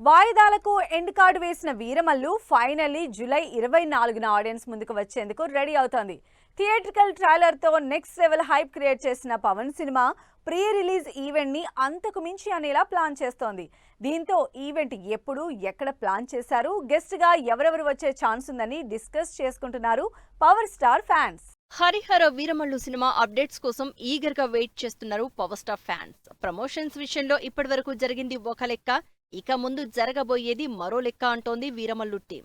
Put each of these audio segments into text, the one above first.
వాయిదాలకు end card వేసిన Veeramallu finally July 24న audience ముందుకు వచ్చేందుకు రెడీ అవుతోంది. థియేట్రికల్ ట్రైలర్ తో నెక్స్ట్ లెవెల్ హైప్ క్రియేట్ చేసిన Pawan cinema pre release event ని అంతకు మించి అనేలా ప్లాన్ చేస్తోంది. దీంతో ఈవెంట్ ఎప్పుడు ఎక్కడ ప్లాన్ చేశారు, గెస్ట్ గా ఎవరెవరు వచ్చే ఛాన్స్ ఉందని డిస్కస్ చేసుకుంటున్నారు power star fans. Harihara Veeramallu cinema updates కోసం ఈగర్ గా వెయిట్ చేస్తున్నారు పవర్ స్టార్ ఫ్యాన్స్. ప్రమోషన్స్ విషయంలో ఇప్పటివరకు జరిగింది ఒక లెక్క, ఇక ముందు జరగబోయేది మరో లెక్క అంటోంది వీరమల్లు టీం.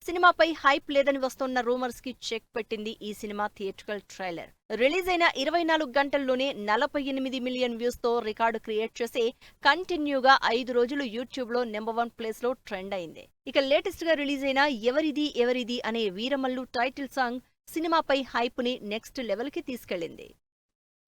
సినిమాపై హైప్ లేదని వస్తున్న రూమర్స్ కి చెక్ పెట్టింది ఈ సినిమా థియేట్రికల్ ట్రైలర్. రిలీజ్ అయిన 24 గంటల్లోనే 48 మిలియన్ వ్యూస్ తో రికార్డు క్రియేట్ చేసి కంటిన్యూగా 5 రోజులు యూట్యూబ్ లో నెంబర్ 1 ప్లేస్ లో ట్రెండ్ అయింది. ఇక లేటెస్ట్ గా రిలీజ్ అయిన ఎవరిది ఎవరిది అనే వీరమల్లు టైటిల్ సాంగ్ సినిమాపై హైప్ ని నెక్స్ట్ లెవెల్ కి తీసుకెళ్లింది.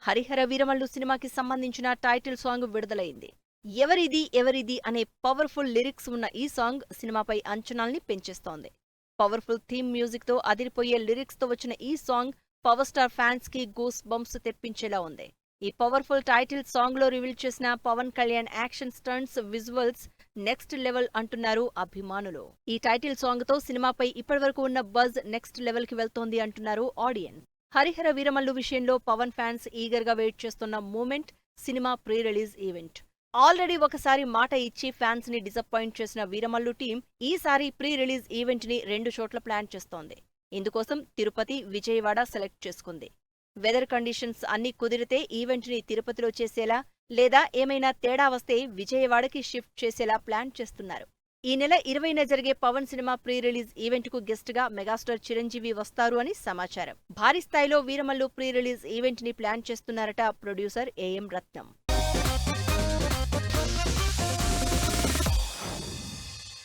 హరిహర వీరమల్లు సినిమాకి సంబంధించిన టైటిల్ సాంగ్ విడుదలైంది. ఎవరిది ఎవరిది అనే పవర్ఫుల్ లిరిక్స్ ఉన్న ఈ సాంగ్ సినిమాపై అంచనాల్ని పెంచేస్తోంది. పవర్ఫుల్ థీమ్ మ్యూజిక్ తో అదిరిపోయే లిరిక్స్ తో వచ్చిన ఈ సాంగ్ పవర్ స్టార్ ఫ్యాన్స్ కి గూస్ బంప్స్ తెప్పించేలా ఉంది. ఈ పవర్ఫుల్ టైటిల్ సాంగ్ లో రివీల్ చేసిన Pawan Kalyan action stunts, visuals next level అంటున్నారు అభిమానులు. ఈ టైటిల్ సాంగ్ తో సినిమాపై ఇప్పటివరకు ఉన్న బజ్ నెక్స్ట్ లెవెల్ కి వెళ్తోంది అంటున్నారు ఆడియన్స్. హరిహర వీరమల్లు విషయంలో పవన్ ఫ్యాన్స్ ఈగర్ గా వెయిట్ చేస్తున్న moment cinema pre release event. Already ఒకసారి మాట ఇచ్చి ఫ్యాన్స్ ని డిసప్పాయింట్ చేసిన వీరమల్లు టీం ఈసారి ప్రీ రిలీజ్ ఈవెంట్ ని 2 చోట్ల ప్లాన్ చేస్తోంది. ఇందుకోసం తిరుపతి, విజయవాడ సెలెక్ట్ చేసుకుంది. వెదర్ కండిషన్స్ అన్ని కుదిరితే ఈవెంట్ ని తిరుపతిలో చేసేలా, లేదా ఏమైనా తేడా వస్తే విజయవాడకి షిఫ్ట్ చేసేలా ప్లాన్ చేస్తున్నారు. ఈ నెల 20న జరిగే Pawan cinema pre release event కు గెస్ట్ గా మెగాస్టార్ చిరంజీవి వస్తారు అని సమాచారం. భారీ స్థాయిలో వీరమల్లు ప్రీ రిలీజ్ ఈవెంట్ ని ప్లాన్ చేస్తున్నారట ప్రొడ్యూసర్ ఏఎం రత్నం.